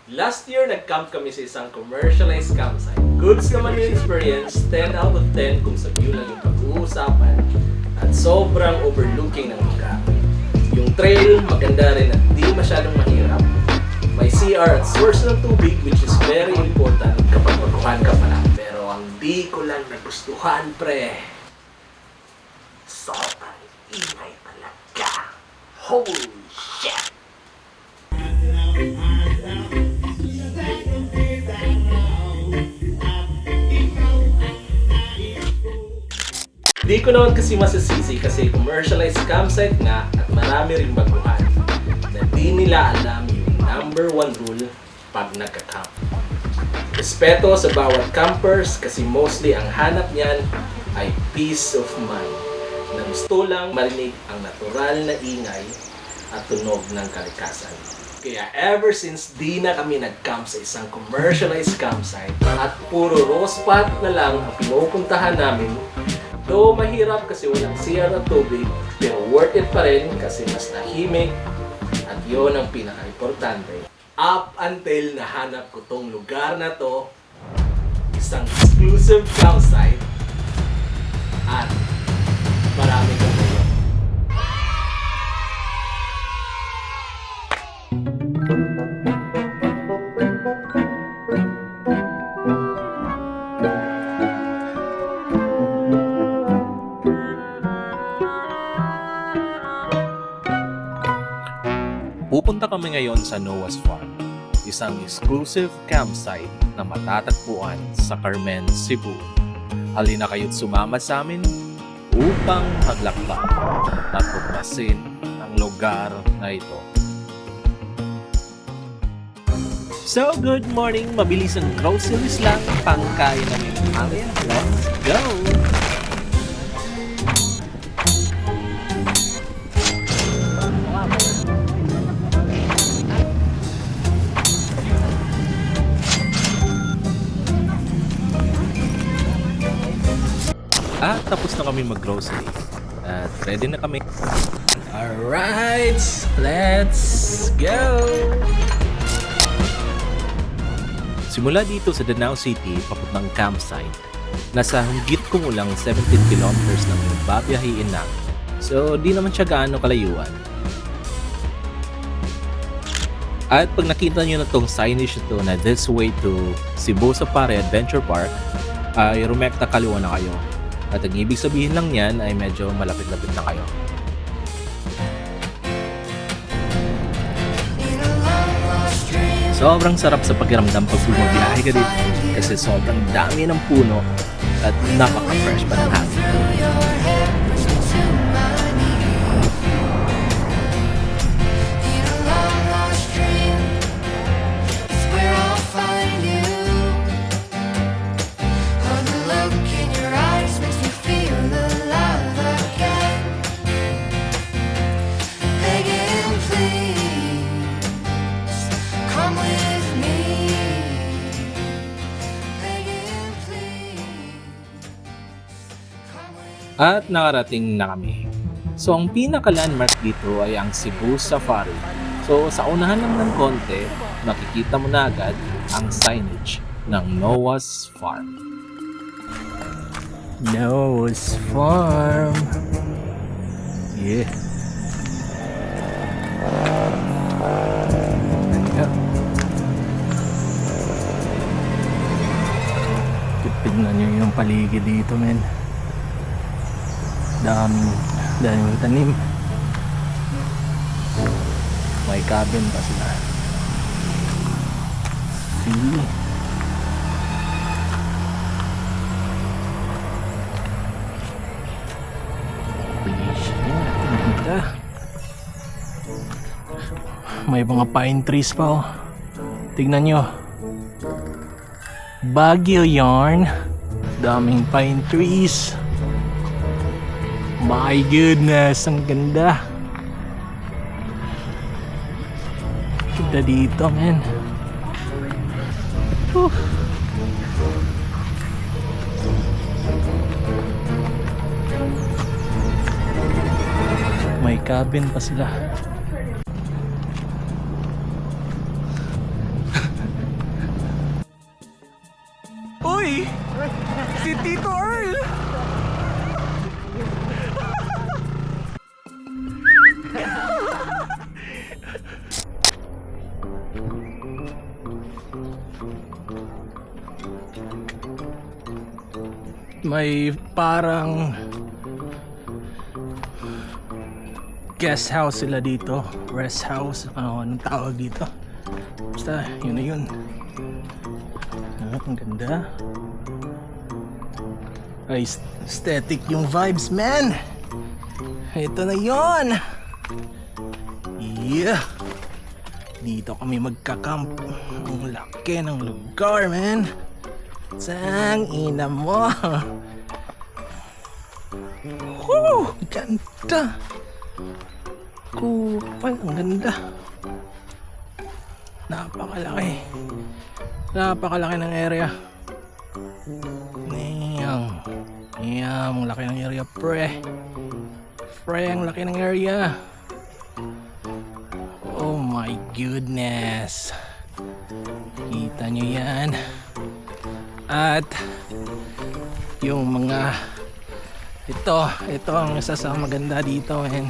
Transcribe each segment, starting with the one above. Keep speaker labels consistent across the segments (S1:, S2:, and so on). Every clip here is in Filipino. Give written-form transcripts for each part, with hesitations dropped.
S1: Last year, nag-camp kami sa isang commercialized campsite. Goods naman yung experience, 10 out of 10 kung sa view lang yung pag-uusapan at sobrang overlooking ng lugar. Yung trail, maganda rin at di masyadong mahirap. May CR at source ng tubig which is very important kapag magkuhan ka pala. Pero ang di ko lang nagustuhan, pre, sobrang ingay talaga. Holy shit! Di ko naman kasi masasisi kasi commercialized campsite nga at marami ring baguhan na di nila alam yung number 1 rule pag nagka-camp. Respeto sa bawat campers kasi mostly ang hanap niyan ay peace of mind na gusto lang marinig ang natural na ingay at tunog ng kalikasan. Kaya ever since di na kami nag-camp sa isang commercialized campsite at puro rose pot na lang ang pinupuntahan namin. Though mahirap kasi walang CR at tubig, pero worth it pa rin kasi mas tahimik at yun ang pinaka-importante. Up until nahanap ko tong lugar na to, isang exclusive campsite at marami kang ngayon.
S2: Pupunta kami ngayon sa Noah's Farm, isang exclusive campsite na matatagpuan sa Carmen, Cebu. Halina kayo't sumama sa amin upang maglakbay at pagmasin ang lugar na ito. So, good morning! Mabilis ang groceries lang, pangkain namin namin. Let's go! At tapos na kami mag-grocery. At ready na kami.
S1: Alright, let's go!
S2: Simula dito sa Danao City, papuntang campsite, nasa higit kumulang 17 kilometers lang yung babiyahiin na. So, di naman siya gaano kalayuan. At pag nakita nyo na tong signage ito na this way to Cebu Safari Adventure Park, ay rumekta kaliwa na kayo. At ang ibig sabihin lang yan ay medyo malapit-lapit na kayo. Sobrang sarap sa pakiramdam pag bumabiyahe ka dito kasi sobrang dami ng puno at napaka-fresh pa ng hangin. At nakarating na kami. So ang pinaka-landmark dito ay ang Cebu Safari. So sa unahan lang ng konti, makikita mo na agad ang signage ng Noah's Farm.
S1: Noah's Farm.
S2: Yeah.
S1: Tignan nyo yung paligid dito, men. Daming tanim. May cabin pa sila. See? May mga pine trees pa, oh. Tignan nyo. Baguio yarn. Daming pine trees. My goodness, ang ganda. Ganda dito, man. May cabin pa sila. Si Tito Earl! May parang guest house sila dito, rest house, anong tawag dito, basta yun na yun. Ang ganda, ay aesthetic yung vibes, man. Ito na yun. Yeah, dito kami magkakamp. Ang laki ng lugar, man. Sang ina mo. Woo! Ganda. Kupal, ang ganda. Napakalaki. Napakalaki ng area. Ang laki ng area, pre. Pre, ang laki ng area. Oh my goodness. Kita nyo yan. At yung mga ito ang isa sa maganda dito, man.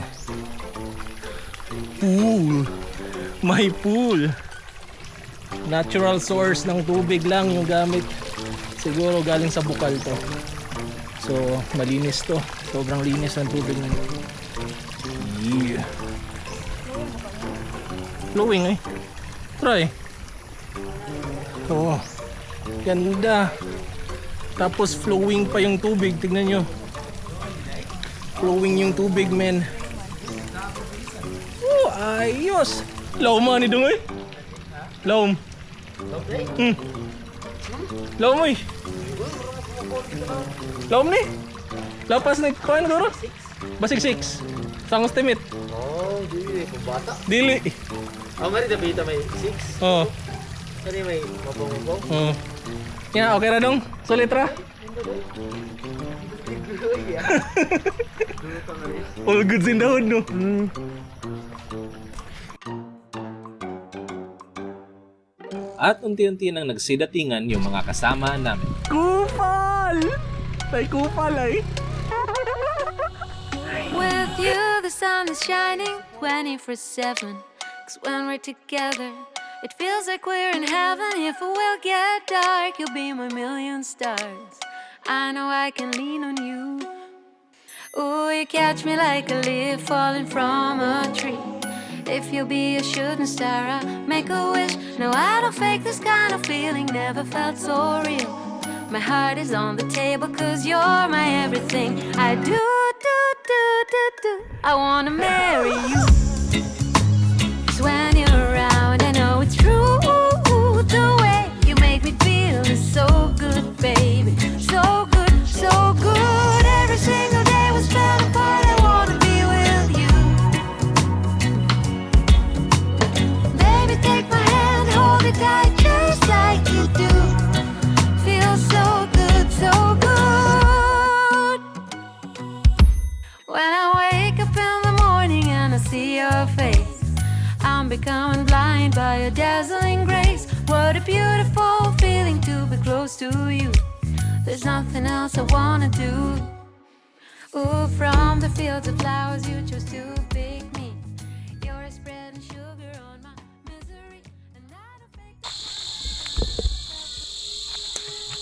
S1: Pool. May pool. Natural source ng tubig lang yung gamit. Siguro galing sa bukal to. So malinis to. Sobrang linis ng tubig nito. Yeah. Flowing eh. Try. Oh. Ganda. Tapos flowing pa yung tubig. Tignan nyo. Flowing yung tubig, men. Oh, ayos. Laom ni dong eh. Laom. Laom eh. Laom ni. Lapas na kuan duro. Basig 6. Sangos timit.
S3: Oh, dili ko bata.
S1: Dili.
S3: Mari dabita may 6.
S1: Oh.
S3: Kani may mapungpong.
S1: Oh. Ya, okay ra dong. Sulit ra. All goods in the hood, no?
S2: At unti-unti nang nagsidatingan yung mga kasama namin.
S1: Kupal! May kupal ay.
S4: With you, the sun is shining 24/7. 'Cause when we're together, it feels like we're in heaven. If it will get dark, you'll be my million stars. I know I can lean on you. Ooh, you catch me like a leaf falling from a tree. If you'll be a shooting star, I'll make a wish. No, I don't fake this kind of feeling. Never felt so real. My heart is on the table 'cause you're my everything. I do. I wanna marry you. 'Cause when you're around, I know it's true. The way you make me feel is so good, baby. So good, so good. Every single day was fell apart. I wanna be with you. Baby, take my hand, hold it tight, just like you do. Feels so good, so good. When I wake up in the morning and I see your face, I'm becoming blind by your dazzling grace. What a beautiful feeling to be close to you. There's nothing else I wanna do. Ooh, from the fields of flowers you chose to pick me. You're spreading sugar on my misery, and I don't think.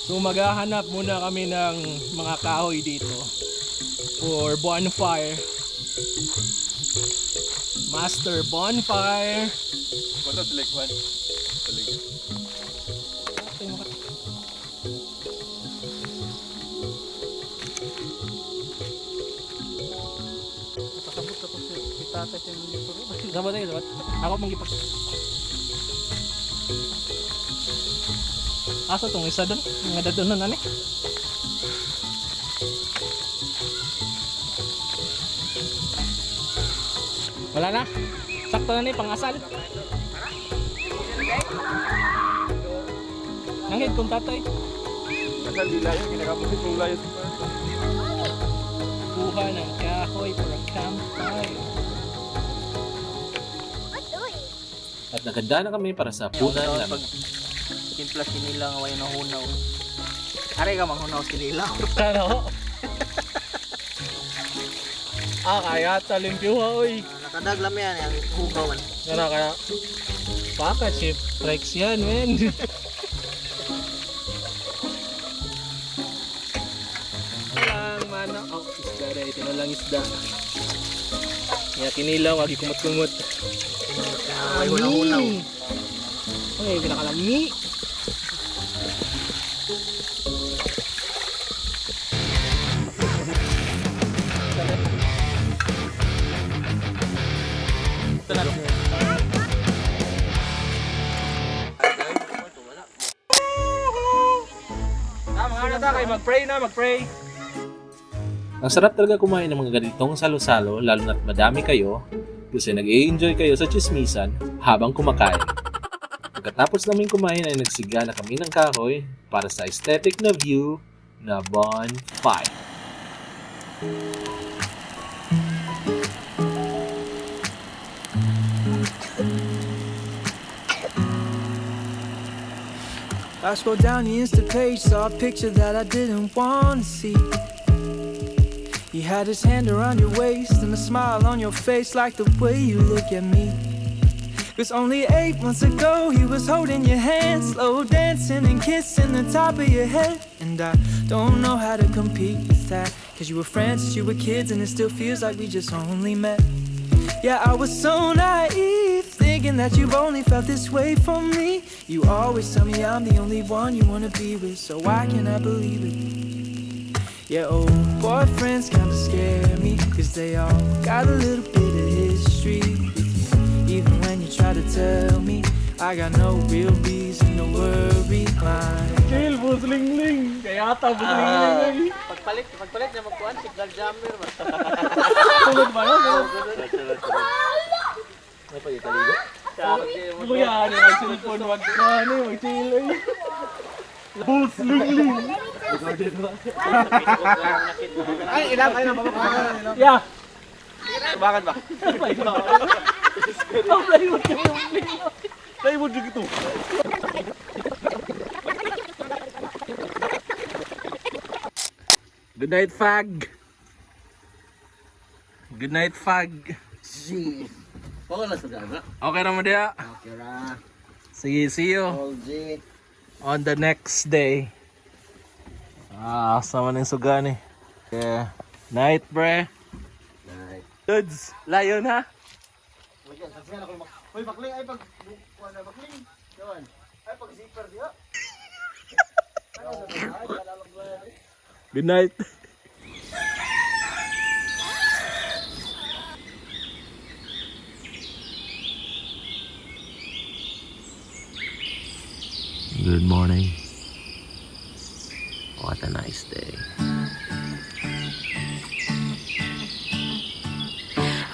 S1: So maghahanap muna kami ng mga kahoy dito for bonfire. Master bonfire.
S5: Wala select one.
S3: Pasabot tapos kita sa yung
S1: Sabat tayo, sabat. Ako mangipak. Asa tong isa doon? Nga dadon na nani? Wala na. Sakto na ni pang-asal. Nangit kong tatay.
S5: Asal dilayo, ginagawa si Pulayo sa
S1: Kuha ng kahoy for a campfire.
S2: At naganda na kami para sa punan namin.
S3: Timpla nila nga way na hunaw. Aray ka manghunaw sa kinilaw.
S1: Ano? Kaya talimpiwa, oy.
S3: Nakadaglam yan, yung hugaw man.
S1: Gana kaya. Baka chip Rex yan, men. Lang, mana. Oh, isda rin. Ito na lang isda. Kaya kinilaw, agi kumot-kumot.
S3: May hunaw-hunaw.
S1: Okay, pinakalami. Mag-pray na, mag-pray.
S2: Ang sarap talaga kumain ng mga ganitong salo-salo lalo na't madami kayo kasi nag-i-enjoy kayo sa chismisan habang kumakain. Pagkatapos namin kumain ay nagsiga na kami ng kahoy para sa aesthetic na view na bonfire.
S6: I scrolled down the Insta page, saw a picture that I didn't want to see. He had his hand around your waist and a smile on your face like the way you look at me. 'Cause only 8 months ago he was holding your hand, slow dancing and kissing the top of your head. And I don't know how to compete with that, 'cause you were friends since you were kids and it still feels like we just only met. Yeah, I was so naive, thinking that you've only felt this way for me. You always tell me I'm the only one you wanna be with, so why can't I believe it? Yeah, old boyfriends kinda scare me, 'cause they all got a little bit of history with you. Even when you try to tell me, I got no real reason to worry.
S1: Chill, busling-ling. Kaya ata, busling-ling.
S3: Pagpalit niya magkuhan, signal jammer man.
S1: Tulad ba yun?
S3: May pag-italigo?
S1: Kuya, ano yung cellphone, mag-chill. Busling-ling.
S3: Ay, ilang, ay,
S1: Yeah.
S3: bakit ba?
S1: Ang plywood ka yung bling. Plywood yung ito. Good night, fag. Good night, fag.
S3: G. Pako na sa daga.
S1: Okay naman dia.
S3: Okay ra.
S1: Sige, see you
S3: All G.
S1: on the next day. Sama ng sugani. Yeah. Night, bre.
S3: Night.
S1: Dudes, layo na.
S3: Uy, bakling ay pag wala bakling. Yawan. Ay pag zipper diha.
S1: Good night. Good morning. What a nice day.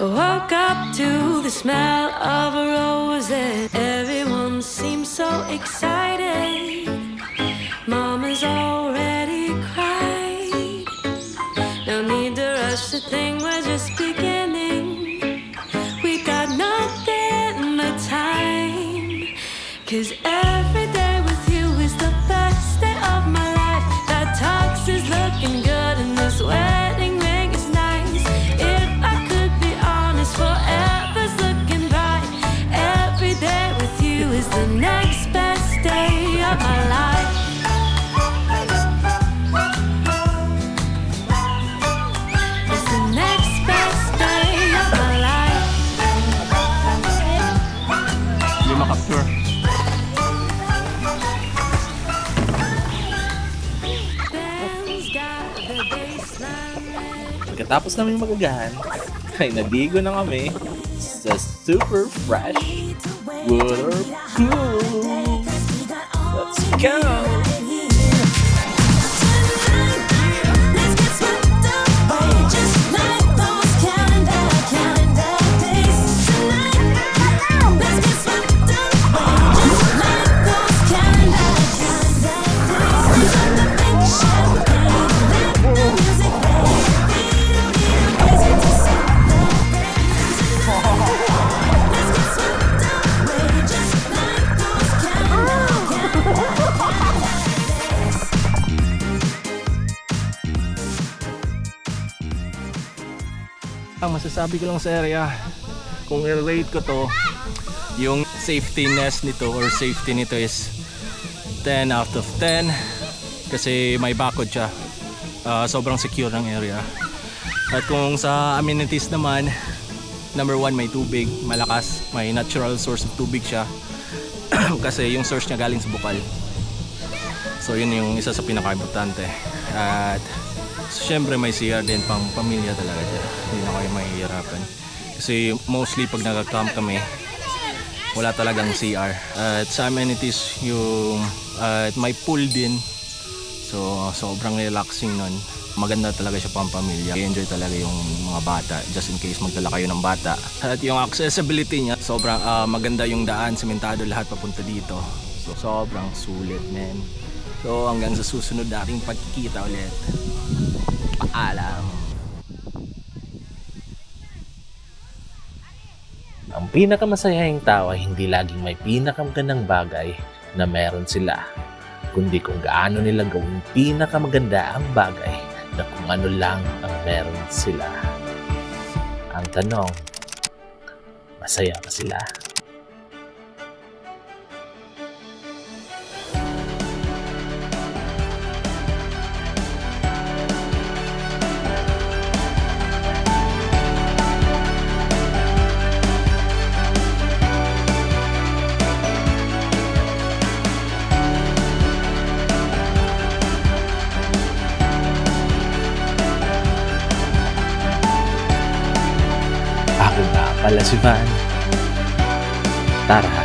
S4: I woke up to the smell of a rose and everyone seems so excited. Mama's already cried. No need to rush the thing, we're just beginning. We got nothing but time. 'Cause every day with you is the best day of my life. That tux is looking good and this wedding ring is nice. If I could be honest, forever's looking right. Every day with you is the next best day of my life. It's the next best day of my life.
S1: Hindi makapture.
S4: Ben's got the baseline.
S2: Pagkatapos namin magagahan, ay naligo na kami sa super fresh water pool. Let's go!
S1: Ang masasabi ko lang sa area, kung i-rate ko to, yung safetyness nito or safety nito is 10 out of 10 kasi may bakod siya. Sobrang secure ng area. At kung sa amenities naman, number 1, may tubig, malakas, may natural source of tubig siya kasi yung source niya galing sa bukal. So yun yung isa sa pinaka-importante. At syempre may CR din, pang pamilya talaga siya. Hindi na kayo mahihirapan. Kasi mostly pag nag-camp kami, wala talagang CR. At sa amenities yung may pool din. So sobrang relaxing nun. Maganda talaga siya pang pamilya. I-enjoy talaga yung mga bata just in case magdala kayo ng bata. At yung accessibility niya, sobrang maganda yung daan, sementado lahat papunta dito. So sobrang sulit, men. So hanggang sa susunod nating pagkikita ulit. Paalam.
S2: Ang pinakamasayahing tao ay hindi laging may pinakamagandang bagay na meron sila, kundi kung gaano nila gawing pinakamaganda ang bagay na kung ano lang ang meron sila. Ang tanong, masaya ba sila? Ako nga pala si Van. Tara!